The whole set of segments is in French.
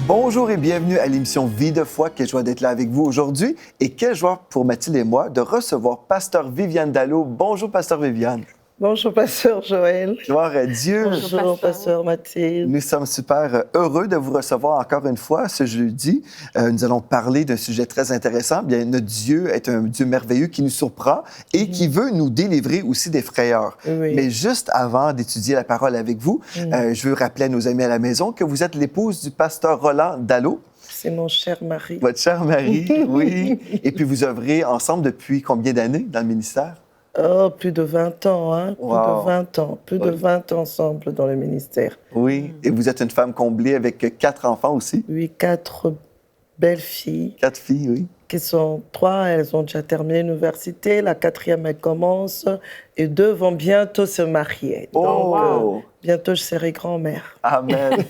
Bonjour et bienvenue à l'émission Vie de foi. Quelle joie d'être là avec vous aujourd'hui et quelle joie pour Mathilde et moi de recevoir Pasteur Viviane Dallot. Bonjour, Pasteur Viviane. Bonjour, Pasteur Joël. Gloire à Dieu. Bonjour, Pasteur Mathilde. Nous sommes super heureux de vous recevoir encore une fois ce jeudi. Nous allons parler d'un sujet très intéressant. Bien, notre Dieu est un Dieu merveilleux qui nous surprend et qui veut nous délivrer aussi des frayeurs. Oui. Mais juste avant d'étudier la parole avec vous, je veux rappeler à nos amis à la maison que vous êtes l'épouse du pasteur Roland Dallot. C'est mon cher mari. Votre cher mari, oui. Et puis vous œuvrez ensemble depuis combien d'années dans le ministère? Oh, plus de 20 ans, hein? Wow. Plus de 20 ans. Plus de 20 ans ensemble dans le ministère. Oui. Et vous êtes une femme comblée avec 4 enfants aussi? Oui, 4 belles filles. 4 filles, oui. Qui sont 3, elles ont déjà terminé l'université. La 4e, elle commence. Et 2 vont bientôt se marier. Oh! Donc, bientôt, je serai grand-mère. Amen.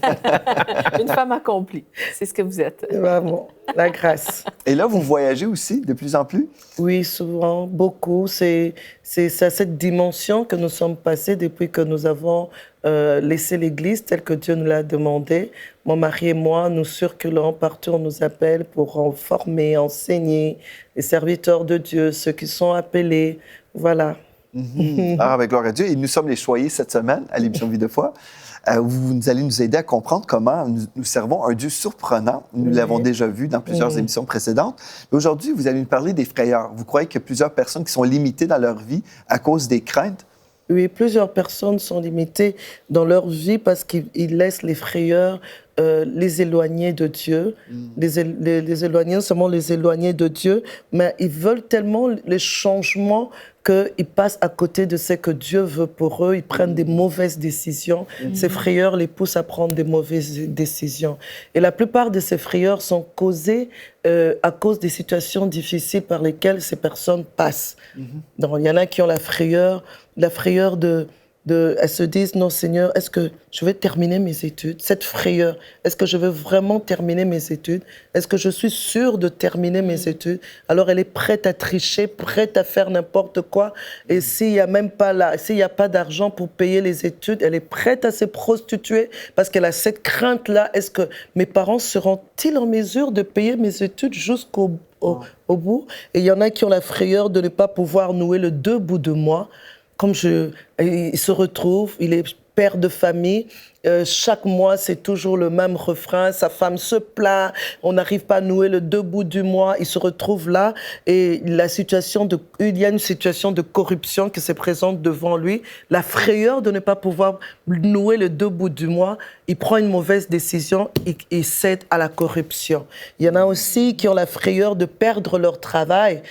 Une femme accomplie, c'est ce que vous êtes. Vraiment, la grâce. Et là, vous voyagez aussi de plus en plus? Oui, souvent, beaucoup. C'est à cette dimension que nous sommes passés depuis que nous avons laissé l'Église telle que Dieu nous l'a demandé. Mon mari et moi, nous circulons partout, on nous appelle pour former, enseigner les serviteurs de Dieu, ceux qui sont appelés. Voilà. Ah, avec gloire à Dieu. Et nous sommes les choyés cette semaine à l'émission Vie de foi. Vous allez nous aider à comprendre comment nous servons un Dieu surprenant. Nous l'avons déjà vu dans plusieurs émissions précédentes. Mais aujourd'hui, vous allez nous parler des frayeurs. Vous croyez qu'il y a plusieurs personnes qui sont limitées dans leur vie à cause des craintes? Oui, plusieurs personnes sont limitées dans leur vie parce qu'ils laissent les frayeurs les éloigner de Dieu, les éloigner, non seulement les éloigner de Dieu, mais ils veulent tellement les changements qu'ils passent à côté de ce que Dieu veut pour eux. Ils prennent des mauvaises décisions. Ces frayeurs les poussent à prendre des mauvaises décisions. Et la plupart de ces frayeurs sont causées à cause des situations difficiles par lesquelles ces personnes passent. Donc, il y en a qui ont la frayeur elles se disent, non Seigneur, est-ce que je vais terminer mes études? Cette frayeur, est-ce que je veux vraiment terminer mes études? Est-ce que je suis sûre de terminer mes études? Alors elle est prête à tricher, prête à faire n'importe quoi. Et s'il n'y a pas d'argent pour payer les études, elle est prête à se prostituer parce qu'elle a cette crainte-là. Est-ce que mes parents seront-ils en mesure de payer mes études jusqu'au bout? Et il y en a qui ont la frayeur de ne pas pouvoir nouer le 2 bouts de moi. Il se retrouve, il est père de famille, chaque mois c'est toujours le même refrain, sa femme se plaint, on n'arrive pas à nouer le 2 bouts du mois, il se retrouve là et il y a une situation de corruption qui se présente devant lui, la frayeur de ne pas pouvoir nouer le 2 bouts du mois, il prend une mauvaise décision, il cède à la corruption. Il y en a aussi qui ont la frayeur de perdre leur travail,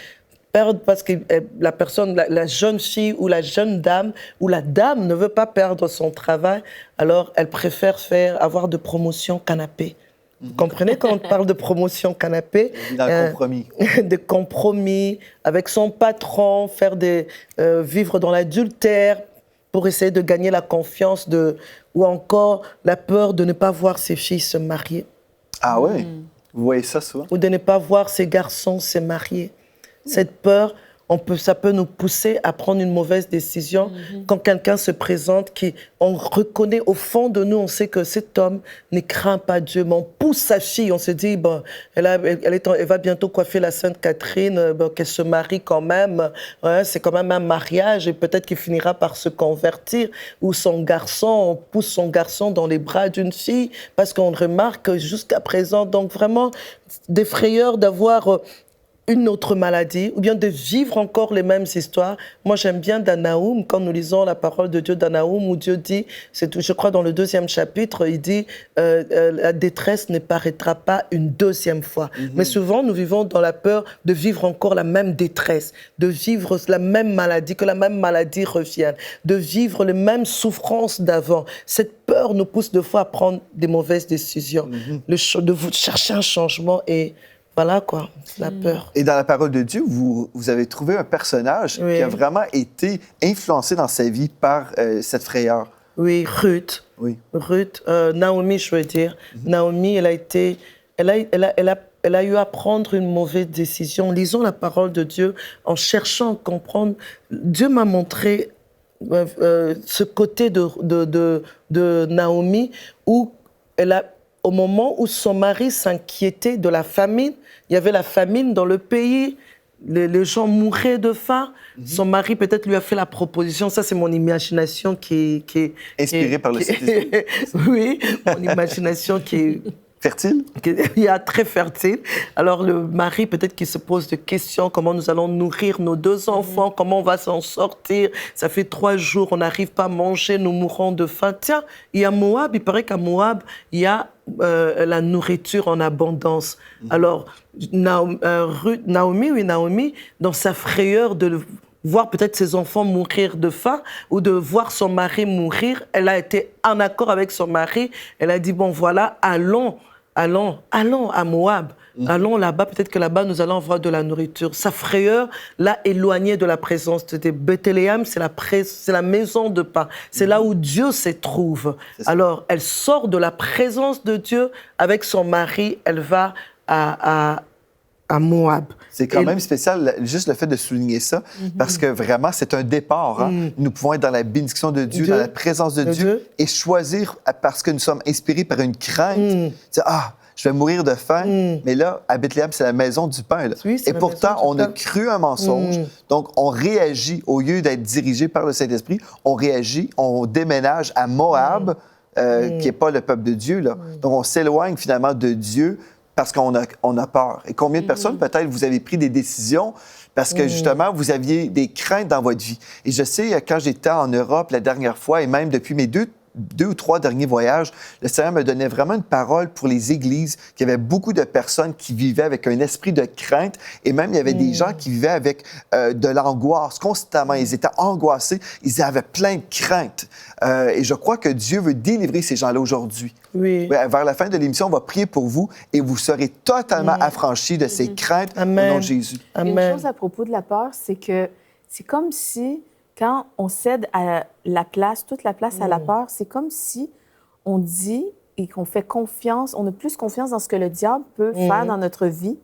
parce que la personne, la jeune fille ou la jeune dame ou la dame ne veut pas perdre son travail, alors elle préfère avoir de promotion canapé. Vous comprenez quand on parle de promotion canapé? Dans le compromis. De compromis avec son patron, vivre dans l'adultère pour essayer de gagner la confiance ou encore la peur de ne pas voir ses filles se marier. Ah oui? Vous voyez ça souvent? Ou de ne pas voir ses garçons se marier. Cette peur, ça peut nous pousser à prendre une mauvaise décision. Quand quelqu'un se présente, on reconnaît au fond de nous, on sait que cet homme ne craint pas Dieu, mais on pousse sa fille, on se dit, elle va bientôt coiffer la Sainte Catherine, qu'elle se marie quand même, c'est quand même un mariage, et peut-être qu'il finira par se convertir, ou on pousse son garçon dans les bras d'une fille, parce qu'on remarque jusqu'à présent, donc vraiment, des frayeurs d'avoir une autre maladie, ou bien de vivre encore les mêmes histoires. Moi, j'aime bien dans Naoum, quand nous lisons la parole de Dieu dans Naoum, où Dieu dit, je crois dans le 2e chapitre, il dit la détresse ne paraîtra pas une 2e fois. Mais souvent, nous vivons dans la peur de vivre encore la même détresse, de vivre la même maladie, que la même maladie revienne, de vivre les mêmes souffrances d'avant. Cette peur nous pousse de fois à prendre des mauvaises décisions, de chercher un changement et voilà quoi, la peur. Et dans la parole de Dieu, vous avez trouvé un personnage qui a vraiment été influencé dans sa vie par cette frayeur. Oui, Ruth. Oui. Ruth, Naomi, je veux dire. Naomi, elle a eu à prendre une mauvaise décision. Lisons la parole de Dieu en cherchant à comprendre. Dieu m'a montré ce côté de Naomi où elle a au moment où son mari s'inquiétait de la famine, il y avait la famine dans le pays, les gens mouraient de faim. Son mari peut-être lui a fait la proposition, ça c'est mon imagination qui est... Inspirée par le Saint-Esprit. Oui, mon imagination qui est... Fertile? Il y a très fertile. Alors le mari peut-être qu'il se pose des questions, comment nous allons nourrir nos 2 enfants, comment on va s'en sortir, ça fait 3 jours, on n'arrive pas à manger, nous mourrons de faim. Tiens, il y a Moab, il paraît qu'à Moab, il y a la nourriture en abondance. Alors Naomi, dans sa frayeur de voir peut-être ses enfants mourir de faim ou de voir son mari mourir, elle a été en accord avec son mari, elle a dit, bon voilà, allons à Moab. Allons là-bas, peut-être que là-bas, nous allons avoir de la nourriture. Sa frayeur l'a éloignée de la présence de Dieu. Bethléem, c'est la maison de pain. C'est là où Dieu se trouve. Alors, elle sort de la présence de Dieu avec son mari. Elle va à Moab. C'est quand même spécial, juste le fait de souligner ça, parce que vraiment, c'est un départ. Hein? Nous pouvons être dans la bénédiction de Dieu, dans la présence de Dieu, et choisir, parce que nous sommes inspirés par une crainte, je vais mourir de faim, mais là, à Bethléem, c'est la maison du pain. Là. Oui, et pourtant, on a cru un mensonge, donc on réagit, au lieu d'être dirigé par le Saint-Esprit, on réagit, on déménage à Moab, qui n'est pas le peuple de Dieu. Là. Donc on s'éloigne finalement de Dieu, parce qu'on a peur. Et combien de personnes, peut-être, vous avez pris des décisions parce que, justement, vous aviez des craintes dans votre vie. Et je sais, quand j'étais en Europe la dernière fois, et même depuis mes 2 ou 3 derniers voyages, le Seigneur me donnait vraiment une parole pour les églises, qu'il y avait beaucoup de personnes qui vivaient avec un esprit de crainte, et même il y avait des gens qui vivaient avec de l'angoisse constamment. Ils étaient angoissés, ils avaient plein de craintes. Et je crois que Dieu veut délivrer ces gens-là aujourd'hui. Oui. Vers la fin de l'émission, on va prier pour vous et vous serez totalement affranchis de ces craintes au nom de Jésus. Amen. Une chose à propos de la peur, c'est que c'est comme si, quand on cède à la place, toute la place à la peur, c'est comme si on dit et qu'on fait confiance, on a plus confiance dans ce que le diable peut faire dans notre vie,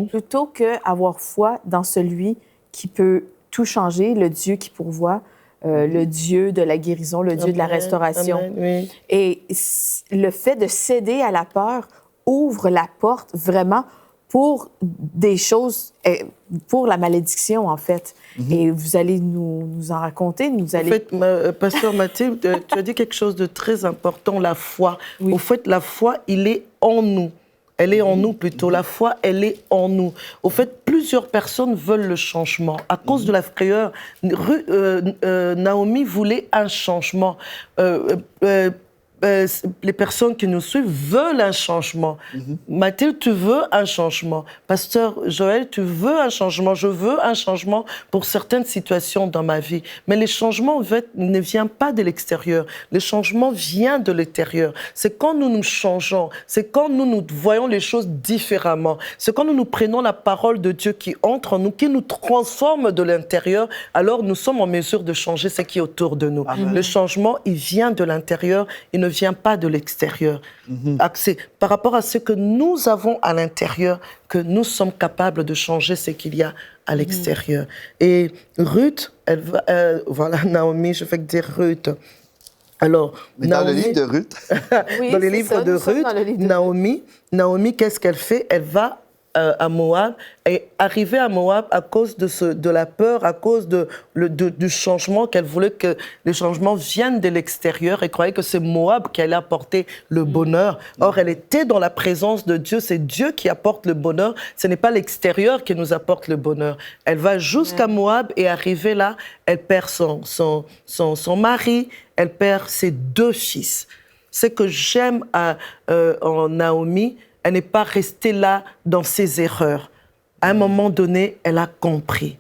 plutôt qu'avoir foi dans celui qui peut tout changer, le Dieu qui pourvoit, le Dieu de la guérison, le Dieu de la restauration. Amen, oui. Et le fait de céder à la peur ouvre la porte vraiment pour des choses, pour la malédiction, en fait. Et vous allez nous en raconter, En fait, Pasteur Mathilde, tu as dit quelque chose de très important, la foi. Oui. Au fait, la foi, il est en nous. Elle est en nous plutôt. La foi, elle est en nous. Au fait, plusieurs personnes veulent le changement. À cause de la frayeur, Naomi voulait un changement. Les personnes qui nous suivent veulent un changement. Mathilde, tu veux un changement. Pasteur Joël, tu veux un changement. Je veux un changement pour certaines situations dans ma vie. Mais les changements ne viennent pas de l'extérieur. Les changements viennent de l'intérieur. C'est quand nous nous changeons, c'est quand nous voyons les choses différemment, c'est quand nous prenons la parole de Dieu qui entre en nous, qui nous transforme de l'intérieur, alors nous sommes en mesure de changer ce qui est autour de nous. Amen. Le changement, il vient de l'intérieur, il ne vient pas de l'extérieur. C'est par rapport à ce que nous avons à l'intérieur que nous sommes capables de changer ce qu'il y a à l'extérieur. Et Ruth, voilà, Naomi, je vais dire Ruth. Alors, mais dans le livre de Ruth. Oui, dans le livre de Ruth, Naomi, qu'est-ce qu'elle fait? Elle va à Moab, et arrivée à Moab à cause de la peur, à cause du changement, qu'elle voulait que les changements viennent de l'extérieur, et croyait que c'est Moab qui allait apporter le bonheur. Or, elle était dans la présence de Dieu, c'est Dieu qui apporte le bonheur, ce n'est pas l'extérieur qui nous apporte le bonheur. Elle va jusqu'à Moab, et arrivée là, elle perd son mari, elle perd ses 2 fils. Ce que j'aime en Naomi, elle n'est pas restée là dans ses erreurs. À un moment donné, elle a compris.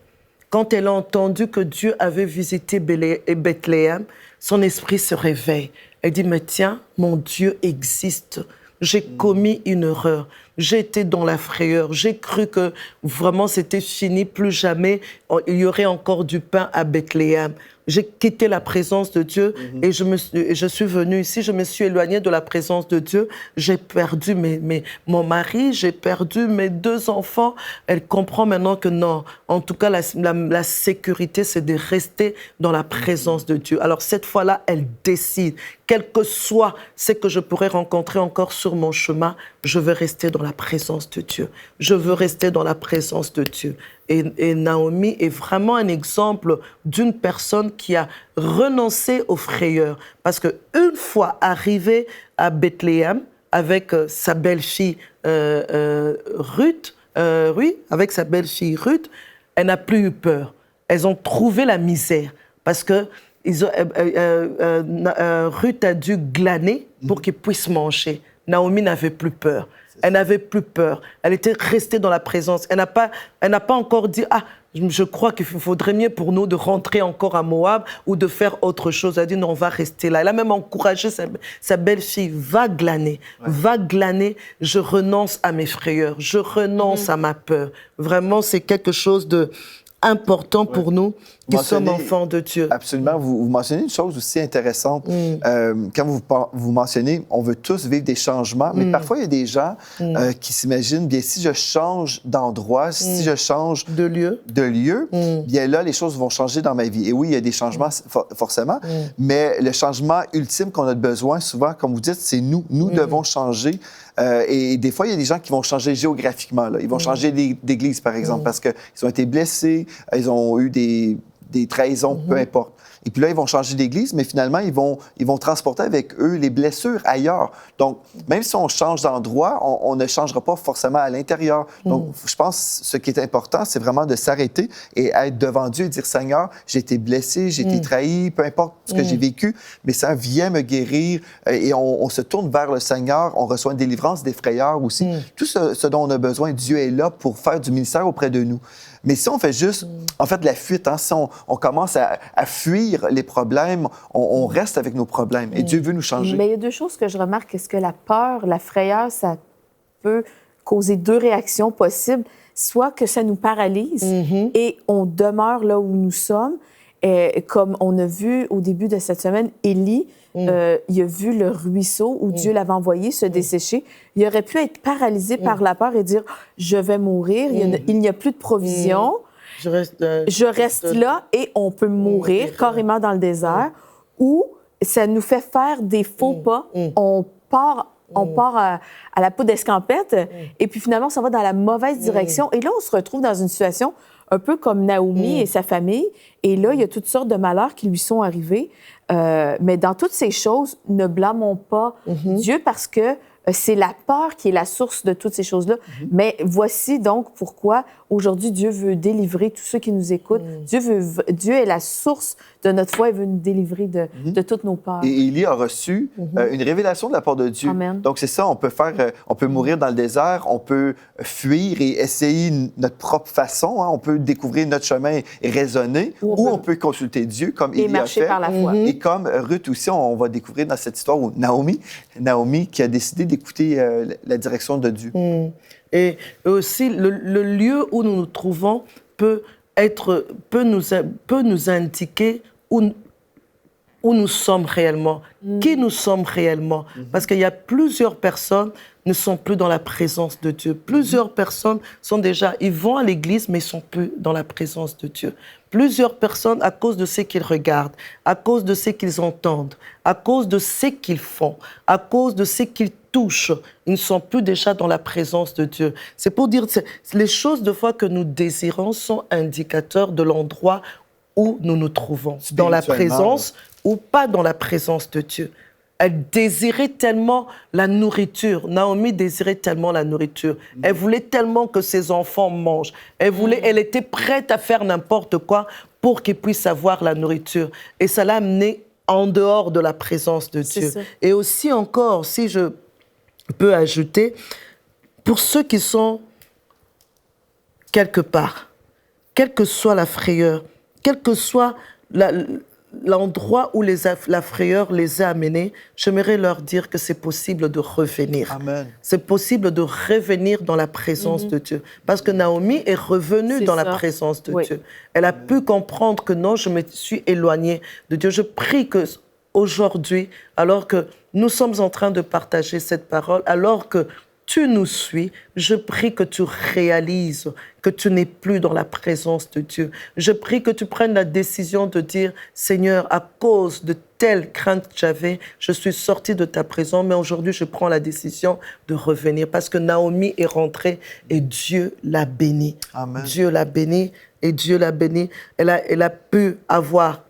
Quand elle a entendu que Dieu avait visité Bethléem, son esprit se réveille. Elle dit, mais tiens, mon Dieu existe. J'ai commis une erreur. J'ai été dans la frayeur. J'ai cru que vraiment c'était fini, plus jamais il y aurait encore du pain à Bethléem. J'ai quitté la présence de Dieu et je suis venue ici, je me suis éloignée de la présence de Dieu. J'ai perdu mon mari, j'ai perdu mes 2 enfants. Elle comprend maintenant que non, en tout cas, la sécurité, c'est de rester dans la présence de Dieu. Alors cette fois-là, elle décide, quel que soit ce que je pourrais rencontrer encore sur mon chemin, je veux rester dans la présence de Dieu. Je veux rester dans la présence de Dieu. Et Naomi est vraiment un exemple d'une personne qui a renoncé aux frayeurs. Parce qu'une fois arrivée à Bethléem, avec sa belle-fille Ruth, avec sa belle-fille Ruth, elle n'a plus eu peur. Elles ont trouvé la misère. Parce que Ruth a dû glaner pour qu'ils puissent manger. Naomi n'avait plus peur. Elle n'avait plus peur. Elle était restée dans la présence. Elle n'a pas encore dit « Ah, je crois qu'il faudrait mieux pour nous de rentrer encore à Moab ou de faire autre chose. » Elle a dit « Non, on va rester là. » Elle a même encouragé sa belle-fille « Va glaner, va glaner. Je renonce à mes frayeurs. Je renonce à ma peur. » Vraiment, c'est quelque chose de important pour nous qui sommes enfants de Dieu. Absolument. Vous mentionnez une chose aussi intéressante. Quand vous mentionnez, on veut tous vivre des changements, mais parfois, il y a des gens qui s'imaginent, bien, si je change d'endroit, si je change de lieu, bien là, les choses vont changer dans ma vie. Et oui, il y a des changements, forcément, mais le changement ultime qu'on a besoin, souvent, comme vous dites, c'est nous. Nous devons changer. Et des fois, il y a des gens qui vont changer géographiquement. Là. Ils vont changer d'église, par exemple, parce qu'ils ont été blessés, ils ont eu des trahisons, peu importe. Et puis là, ils vont changer d'église, mais finalement, ils vont transporter avec eux les blessures ailleurs. Donc, même si on change d'endroit, on ne changera pas forcément à l'intérieur. Donc, je pense que ce qui est important, c'est vraiment de s'arrêter et être devant Dieu et dire « Seigneur, j'ai été blessé, j'ai été trahi, peu importe ce que j'ai vécu, mais ça vient me guérir. » Et on se tourne vers le Seigneur, on reçoit une délivrance des frayeurs aussi. Tout ce dont on a besoin, Dieu est là pour faire du ministère auprès de nous. Mais si on fait juste, en fait, de la fuite, si on commence à fuir les problèmes, on reste avec nos problèmes. Et Dieu veut nous changer. Mais il y a 2 choses que je remarque. Est-ce que la peur, la frayeur, ça peut causer 2 réactions possibles? Soit que ça nous paralyse et on demeure là où nous sommes. Et comme on a vu au début de cette semaine, Élie, il a vu le ruisseau où Dieu l'avait envoyé se dessécher. Il aurait pu être paralysé par la peur et dire « Je vais mourir, il n'y a plus de provisions. Je reste là et on peut mourir carrément dans le désert. » Ou ça nous fait faire des faux pas. On part à la peau d'escampette et puis finalement, on s'en va dans la mauvaise direction. Et là, on se retrouve dans une situation un peu comme Naomi et sa famille. Et là, il y a toutes sortes de malheurs qui lui sont arrivés. Mais dans toutes ces choses, ne blâmons pas Dieu parce que c'est la peur qui est la source de toutes ces choses-là. Mais voici donc pourquoi aujourd'hui Dieu veut délivrer tous ceux qui nous écoutent. Dieu est la source de notre foi et veut nous délivrer de toutes nos peurs. Et Élie a reçu une révélation de la part de Dieu. Amen. Donc c'est ça, on peut mourir dans le désert, on peut fuir et essayer notre propre façon. On peut découvrir notre chemin et raisonner, ou on peut consulter Dieu comme Élie a fait. Et marcher par la foi. Et comme Ruth aussi, on va découvrir dans cette histoire où Naomi qui a décidé d'écouter la direction de Dieu. Et aussi, le lieu où nous nous trouvons peut nous indiquer où nous sommes réellement, qui nous sommes réellement. Parce qu'il y a plusieurs personnes ne sont plus dans la présence de Dieu. Plusieurs personnes ils vont à l'église, mais ils ne sont plus dans la présence de Dieu. Plusieurs personnes, à cause de ce qu'ils regardent, à cause de ce qu'ils entendent, à cause de ce qu'ils font, à cause de ce qu'ils touchent, ils ne sont plus déjà dans la présence de Dieu. C'est pour dire que les choses de foi que nous désirons sont indicateurs de l'endroit où nous nous trouvons, dans la présence ou pas dans la présence de Dieu. Elle désirait tellement la nourriture. Naomi désirait tellement la nourriture. Elle voulait tellement que ses enfants mangent. Elle était prête à faire n'importe quoi pour qu'ils puissent avoir la nourriture. Et ça l'a amenée en dehors de la présence de Dieu. Et aussi encore, si je peux ajouter, pour ceux qui sont quelque part, quelle que soit la frayeur, quelle que soit l'endroit où la frayeur les a amenés, j'aimerais leur dire que c'est possible de revenir. Amen. C'est possible de revenir dans la présence de Dieu. Parce que Naomi est revenue dans la présence de Dieu. Elle a pu comprendre que non, je me suis éloignée de Dieu. Je prie que aujourd'hui, alors que nous sommes en train de partager cette parole, alors que tu nous suis, je prie que tu réalises que tu n'es plus dans la présence de Dieu. Je prie que tu prennes la décision de dire, Seigneur, à cause de telle crainte que j'avais, je suis sortie de ta présence, mais aujourd'hui, je prends la décision de revenir parce que Naomi est rentrée et Dieu l'a bénie. Amen. Dieu l'a bénie et Dieu l'a bénie. Elle a pu avoir...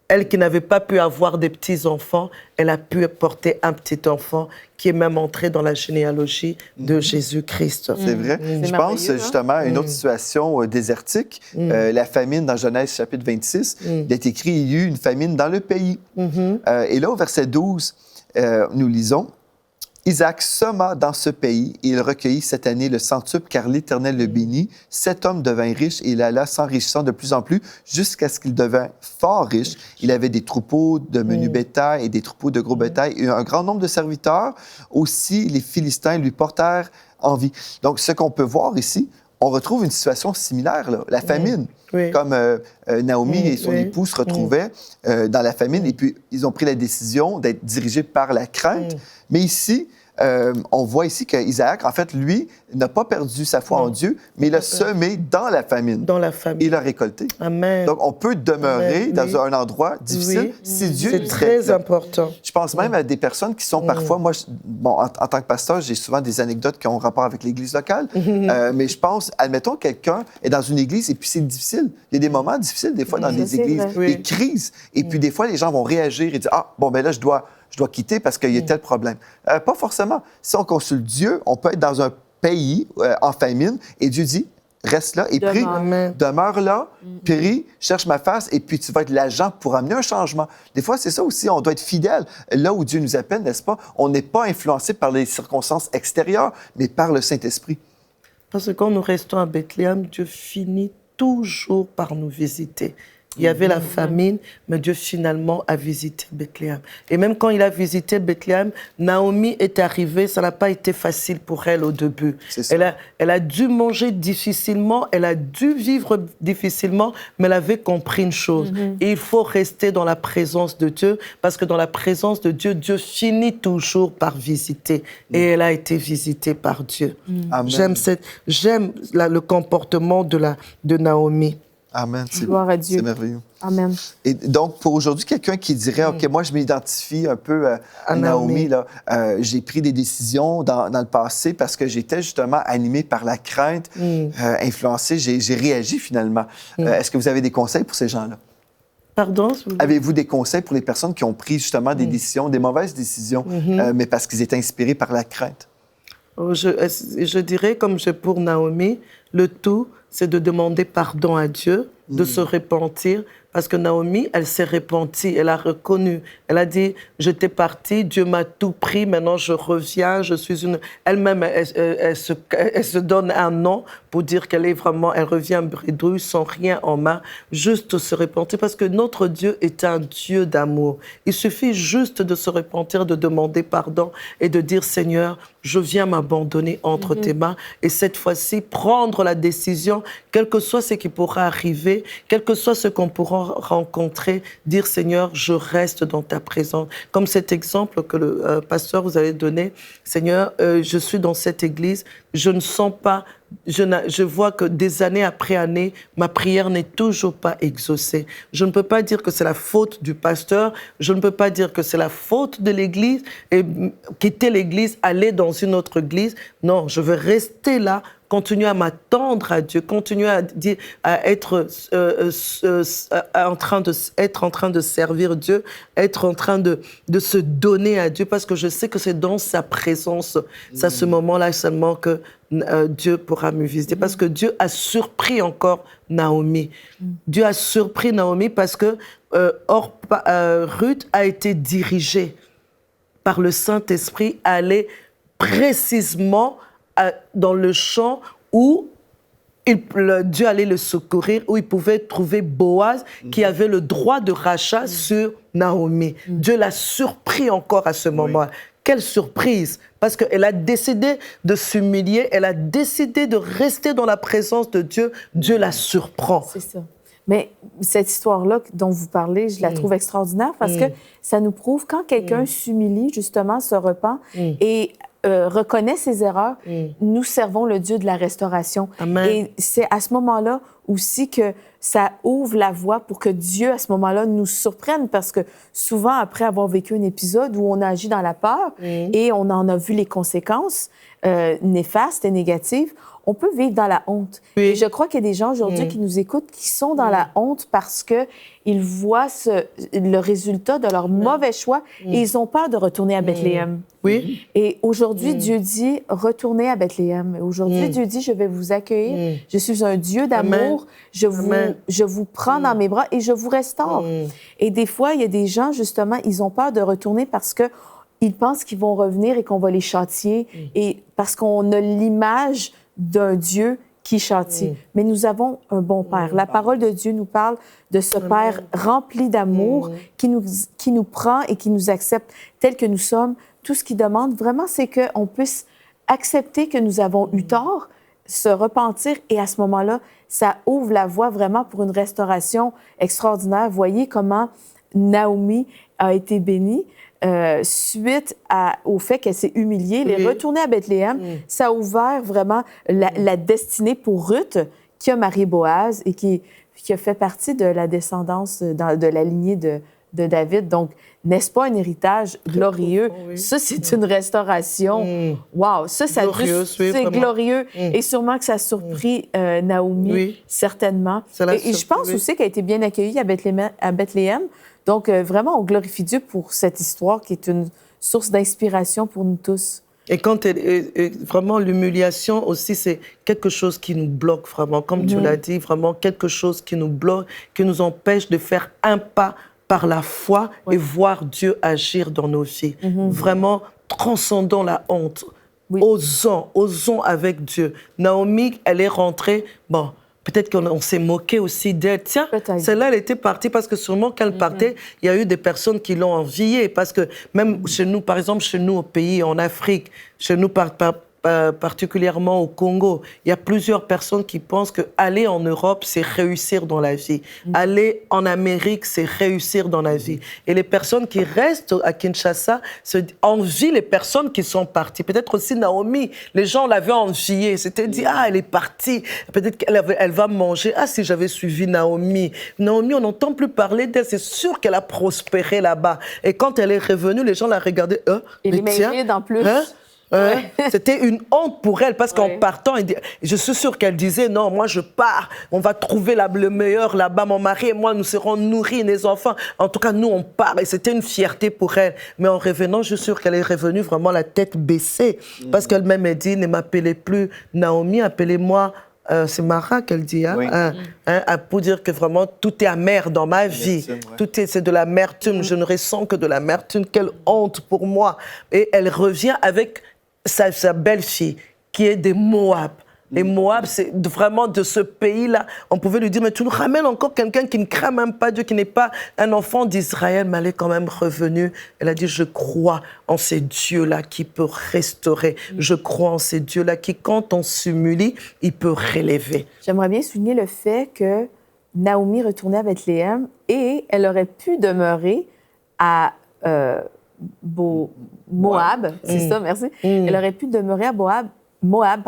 Elle qui n'avait pas pu avoir des petits-enfants, elle a pu porter un petit-enfant qui est même entré dans la généalogie de Jésus-Christ. C'est vrai. Je pense justement à une autre situation désertique, la famine dans Genèse chapitre 26. Il est écrit, il y eut une famine dans le pays. Et là, au verset 12, nous lisons, Isaac sema dans ce pays et il recueillit cette année le centuple car l'Éternel le bénit. Cet homme devint riche et il alla s'enrichissant de plus en plus jusqu'à ce qu'il devint fort riche. Il avait des troupeaux de menu bétail et des troupeaux de gros bétail et un grand nombre de serviteurs. Aussi, les Philistins lui portèrent envie. Donc, ce qu'on peut voir ici, on retrouve une situation similaire, là, la famine. Oui. Comme Naomi et son époux se retrouvaient dans la famine et puis ils ont pris la décision d'être dirigés par la crainte. Mais ici, on voit ici qu'Isaac, en fait, lui, n'a pas perdu sa foi en Dieu, mais il a semé dans la famine. Dans la famine. Il a récolté. Amen. Donc, on peut demeurer Amen. dans un endroit difficile si Dieu c'est nous très traite, là. important. Je pense même à des personnes qui sont parfois... Moi, en tant que pasteur, j'ai souvent des anecdotes qui ont rapport avec l'Église locale, mais je pense, admettons, quelqu'un est dans une église et puis c'est difficile. Il y a des moments difficiles, des fois, dans les églises, des crises. Et puis, des fois, les gens vont réagir et dire « Ah, bon, ben là, je dois quitter parce qu'il y a tel problème. » Pas forcément. Si on consulte Dieu, on peut être dans un pays en famine et Dieu dit « Reste là et prie, demeure là, prie, cherche ma face et puis tu vas être l'agent pour amener un changement. » Des fois, c'est ça aussi, on doit être fidèle. Là où Dieu nous appelle, n'est-ce pas? On n'est pas influencé par les circonstances extérieures, mais par le Saint-Esprit. Parce que quand nous restons à Bethléem, Dieu finit toujours par nous visiter. Il y avait la famine, mais Dieu finalement a visité Bethléem. Et même quand il a visité Bethléem, Naomi est arrivée, ça n'a pas été facile pour elle au début. Elle a dû manger difficilement, elle a dû vivre difficilement, mais elle avait compris une chose. Et il faut rester dans la présence de Dieu, parce que dans la présence de Dieu, Dieu finit toujours par visiter. Et elle a été visitée par Dieu. J'aime le comportement de Naomi. Amen. Gloire à Dieu. C'est merveilleux. Amen. Et donc, pour aujourd'hui, quelqu'un qui dirait, OK, moi, je m'identifie un peu à Naomi, là. J'ai pris des décisions dans le passé parce que j'étais justement animé par la crainte, influencé, j'ai réagi finalement. Est-ce que vous avez des conseils pour ces gens-là? Pardon? Avez-vous des conseils pour les personnes qui ont pris justement des décisions, des mauvaises décisions, mais parce qu'ils étaient inspirés par la crainte? Je dirais, comme pour Naomi, le tout, c'est de demander pardon à Dieu, de se repentir, parce que Naomi, elle s'est repentie, elle a reconnu, elle a dit, j'étais partie, Dieu m'a tout pris, maintenant je reviens, je suis une... Elle-même, elle se donne un nom pour dire qu'elle est vraiment, elle revient bredouille, sans rien en main, juste se repentir, parce que notre Dieu est un Dieu d'amour. Il suffit juste de se repentir, de demander pardon et de dire, Seigneur, je viens m'abandonner entre tes mains, et cette fois-ci, prendre la décision, quel que soit ce qui pourra arriver, quel que soit ce qu'on pourra rencontrer, dire Seigneur, je reste dans ta présence. Comme cet exemple que le pasteur vous avait donné, Seigneur, je suis dans cette église, je ne sens pas, je vois que des années après années, ma prière n'est toujours pas exaucée. Je ne peux pas dire que c'est la faute du pasteur, je ne peux pas dire que c'est la faute de l'église, et quitter l'église, aller dans une autre église. Non, je veux rester là, continuer à m'attendre à Dieu, continuer à être en train de servir Dieu, être en train de se donner à Dieu, parce que je sais que c'est dans sa présence, c'est à ce moment-là seulement que Dieu pourra me visiter. Parce que Dieu a surpris encore Naomi. Dieu a surpris Naomi parce que Ruth a été dirigée par le Saint-Esprit à aller précisément dans le champ où Dieu allait le secourir, où il pouvait trouver Boaz, qui avait le droit de rachat sur Naomi. Dieu l'a surpris encore à ce moment-là. Quelle surprise! Parce qu'elle a décidé de s'humilier, elle a décidé de rester dans la présence de Dieu. Dieu la surprend. C'est ça. Mais cette histoire-là dont vous parlez, je la trouve extraordinaire parce que ça nous prouve quand quelqu'un s'humilie, justement, se repent et reconnaît ses erreurs, nous servons le Dieu de la restauration. Amen. Et c'est à ce moment-là aussi que ça ouvre la voie pour que Dieu, à ce moment-là, nous surprenne parce que souvent, après avoir vécu un épisode où on a agi dans la peur et on en a vu les conséquences néfastes et négatives, on peut vivre dans la honte. Oui. Et je crois qu'il y a des gens aujourd'hui qui nous écoutent qui sont dans la honte parce qu'ils voient le résultat de leur mauvais choix et ils ont peur de retourner à Bethléem. Oui. Et aujourd'hui, Dieu dit, retournez à Bethléem. Et aujourd'hui, Dieu dit, je vais vous accueillir. Je suis un Dieu d'amour. Je vous prends dans mes bras et je vous restaure. Et des fois, il y a des gens, justement, ils ont peur de retourner parce que ils pensent qu'ils vont revenir et qu'on va les châtier. Et parce qu'on a l'image d'un Dieu qui châtie. Mais nous avons un bon Père. La parole de Dieu nous parle de ce Père rempli d'amour qui nous prend et qui nous accepte tels que nous sommes. Tout ce qu'il demande, vraiment, c'est qu'on puisse accepter que nous avons eu tort, se repentir, et à ce moment-là, ça ouvre la voie vraiment pour une restauration extraordinaire. Voyez comment Naomi a été bénie. Suite au fait qu'elle s'est humiliée, elle est retournée à Bethléem. Ça a ouvert vraiment la destinée pour Ruth, qui a marié Boaz et qui a fait partie de la descendance, de la lignée de David. Donc, n'est-ce pas un héritage glorieux? Ça, c'est une restauration. Wow! Ça c'est glorieux. Et sûrement que ça a surpris Naomi, certainement. Et je pense aussi qu'elle a été bien accueillie à Bethléem. Donc, vraiment, on glorifie Dieu pour cette histoire qui est une source d'inspiration pour nous tous. Et quand vraiment, l'humiliation aussi, c'est quelque chose qui nous bloque vraiment. Comme tu l'as dit, vraiment quelque chose qui nous bloque, qui nous empêche de faire un pas par la foi et voir Dieu agir dans nos vies. Vraiment, transcendons la honte. Osons avec Dieu. Naomi, elle est rentrée, bon... Peut-être qu'on s'est moqué aussi d'elle. Tiens, celle-là, elle était partie parce que sûrement qu'elle partait, il y a eu des personnes qui l'ont enviée. Parce que même chez nous, par exemple, chez nous au pays, en Afrique, chez nous particulièrement au Congo, il y a plusieurs personnes qui pensent qu'aller en Europe, c'est réussir dans la vie. Aller en Amérique, c'est réussir dans la vie. Et les personnes qui restent à Kinshasa envient les personnes qui sont parties. Peut-être aussi Naomi, les gens l'avaient enviée. C'était dit, elle est partie. Peut-être qu'elle va manger. Si j'avais suivi Naomi. Naomi, on n'entend plus parler d'elle. C'est sûr qu'elle a prospéré là-bas. Et quand elle est revenue, les gens la regardaient. Et les mains en plus. C'était une honte pour elle parce qu'en partant, je suis sûre qu'elle disait non, moi je pars, on va trouver le meilleur là-bas, mon mari et moi nous serons nourris, les enfants. En tout cas, nous on part et c'était une fierté pour elle. Mais en revenant, je suis sûre qu'elle est revenue vraiment la tête baissée parce qu'elle-même a dit ne m'appelez plus Naomi, appelez-moi. C'est Mara qu'elle dit, pour dire que vraiment tout est amer dans ma vie. C'est de l'amertume. Je ne ressens que de l'amertume. Quelle honte pour moi. Et elle revient avec sa belle-fille, qui est des Moab. Et Moab, c'est vraiment de ce pays-là. On pouvait lui dire, mais tu nous ramènes encore quelqu'un qui ne craint même pas Dieu, qui n'est pas un enfant d'Israël, mais elle est quand même revenue. Elle a dit, je crois en ces dieux-là qui peuvent restaurer. Je crois en ces dieux-là qui, quand on s'humilie, il peut relever. J'aimerais bien souligner le fait que Naomi retournait à Bethléem et elle aurait pu demeurer à Moab. C'est ça, merci. Elle aurait pu demeurer à Moab,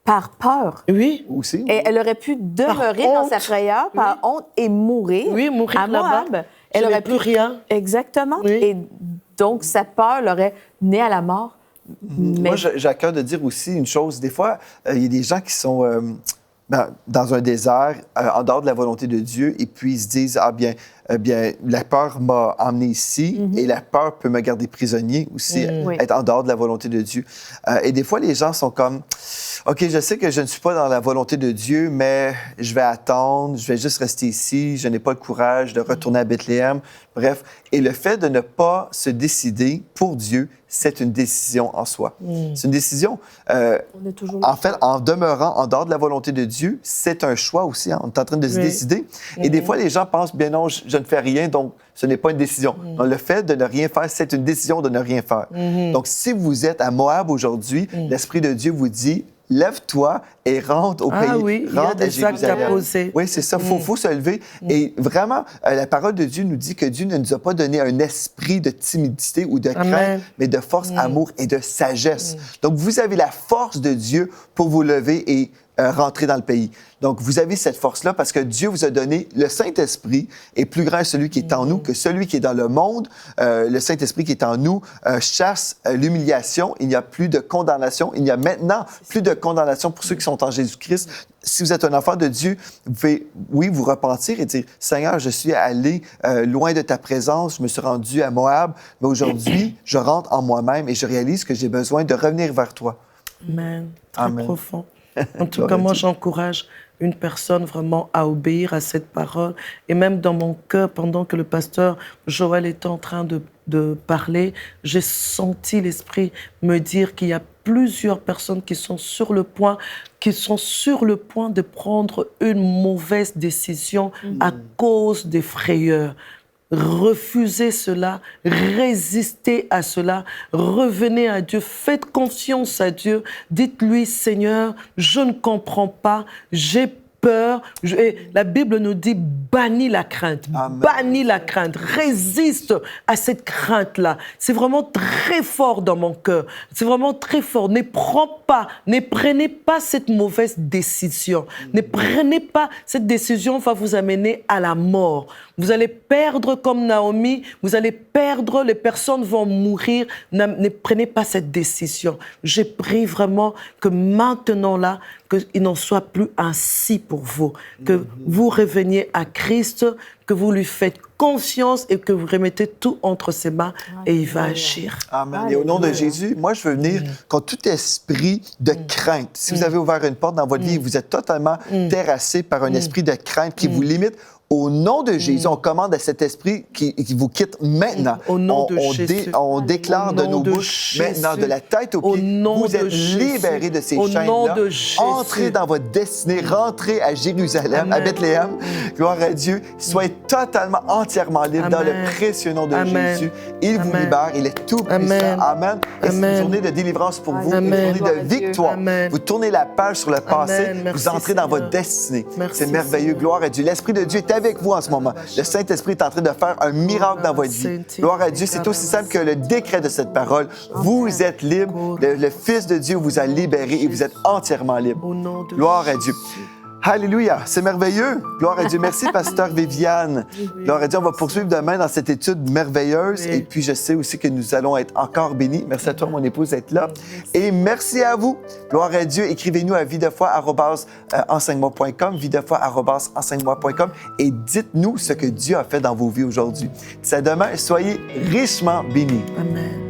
par peur. Oui. Aussi. Et elle aurait pu demeurer dans sa frayeur par honte et mourir. Oui, mourir à Moab. Elle n'aurait plus rien. Exactement. Oui. Et donc, sa peur l'aurait menée à la mort. Mais... Moi, j'ai à cœur de dire aussi une chose. Des fois, il y a des gens qui sont dans un désert, en dehors de la volonté de Dieu, et puis ils se disent, bien, la peur m'a emmené ici et la peur peut me garder prisonnier aussi, Oui. être en dehors de la volonté de Dieu. Et des fois, les gens sont comme, OK, je sais que je ne suis pas dans la volonté de Dieu, mais je vais attendre, je vais juste rester ici, je n'ai pas le courage de retourner à Bethléem. Bref, et le fait de ne pas se décider pour Dieu, c'est une décision en soi. C'est une décision, On est toujours en fait, en demeurant en dehors de la volonté de Dieu, c'est un choix aussi. Hein. On est en train de se décider. Et des fois, les gens pensent, bien non, je ne fais rien, donc ce n'est pas une décision. Donc, le fait de ne rien faire, c'est une décision de ne rien faire. Donc, si vous êtes à Moab aujourd'hui, l'Esprit de Dieu vous dit, lève-toi et rentre au pays. Ah oui, il y a rentre à des actes à Jérusalem. poser. Oui, c'est ça. Il faut se lever. Et vraiment, la parole de Dieu nous dit que Dieu ne nous a pas donné un esprit de timidité ou de crainte, Amen. mais de force, amour et de sagesse. Donc, vous avez la force de Dieu pour vous lever et rentrer dans le pays. Donc, vous avez cette force-là parce que Dieu vous a donné le Saint-Esprit et plus grand est celui qui est en nous que celui qui est dans le monde. Le Saint-Esprit qui est en nous chasse l'humiliation. Il n'y a plus de condamnation. Il n'y a maintenant plus de condamnation pour ceux qui sont en Jésus-Christ. Si vous êtes un enfant de Dieu, vous pouvez, oui, vous repentir et dire, Seigneur, je suis allé loin de ta présence, je me suis rendu à Moab, mais aujourd'hui, je rentre en moi-même et je réalise que j'ai besoin de revenir vers toi. Amen. Très Amen. profond. En tout Gloire cas, à moi, Dieu. j'encourage une personne vraiment à obéir à cette parole. Et même dans mon cœur, pendant que le pasteur Joël était en train de parler, j'ai senti l'Esprit me dire qu'il y a plusieurs personnes qui sont sur le point de prendre une mauvaise décision à cause des frayeurs. Refusez cela, résistez à cela, revenez à Dieu, faites confiance à Dieu, dites-lui, Seigneur, je ne comprends pas, j'ai peur. Et la Bible nous dit, bannis la crainte, Amen. bannis la crainte, résiste à cette crainte-là. C'est vraiment très fort dans mon cœur, c'est vraiment très fort. Ne prenez pas cette mauvaise décision, ne prenez pas cette décision, va vous amener à la mort. Vous allez perdre comme Naomi, vous allez perdre, les personnes vont mourir. Ne prenez pas cette décision. Je prie vraiment que maintenant là, qu'il n'en soit plus ainsi pour vous, que vous reveniez à Christ, que vous lui faites confiance et que vous remettez tout entre ses mains et il va agir. Amen. Et au nom de Jésus, moi, je veux venir contre tout esprit de crainte. Si vous avez ouvert une porte dans votre vie et vous êtes totalement terrassé par un esprit de crainte qui vous limite, au nom de Jésus, on commande à cet esprit qui vous quitte maintenant. Au nom de Jésus. On déclare de Au nom nos de bouches Jésus. maintenant, de la tête aux Au pieds, nom vous de êtes Jésus. libérés de ces Au chaînes-là. nom de Jésus. Entrez dans votre destinée, rentrez à Jérusalem, à Amen. Bethléem. Gloire à Dieu. Soyez totalement, entièrement libres dans le Amen. précieux nom de Amen. Jésus. Il vous Amen. libère, il est tout puissant. Amen. Amen. Et c'est une Amen. journée de délivrance pour vous, Amen. une journée Gloire de à Dieu. victoire. Amen. Vous tournez la page sur le passé, Amen. Merci, vous entrez dans votre Seigneur. destinée. Merci, C'est merveilleux. Seigneur. Gloire à Dieu. L'Esprit de Dieu est avec vous en ce moment. Le Saint-Esprit est en train de faire un miracle dans votre vie. Gloire à Dieu. C'est aussi simple que le décret de cette parole. Vous êtes libre. Le Fils de Dieu vous a libéré et vous êtes entièrement libre. Au nom de Gloire à Jésus. Dieu. Alléluia, c'est merveilleux. Gloire à Dieu. Merci, pasteur Viviane. Gloire à Dieu, on va poursuivre demain dans cette étude merveilleuse. Oui. Et puis, je sais aussi que nous allons être encore bénis. Merci à toi, mon épouse, d'être là. Et merci à vous. Gloire à Dieu. Écrivez-nous à videfoi@enseigne-moi.com, videfoi@enseigne-moi.com et dites-nous ce que Dieu a fait dans vos vies aujourd'hui. D'ici à demain, soyez richement bénis. Amen.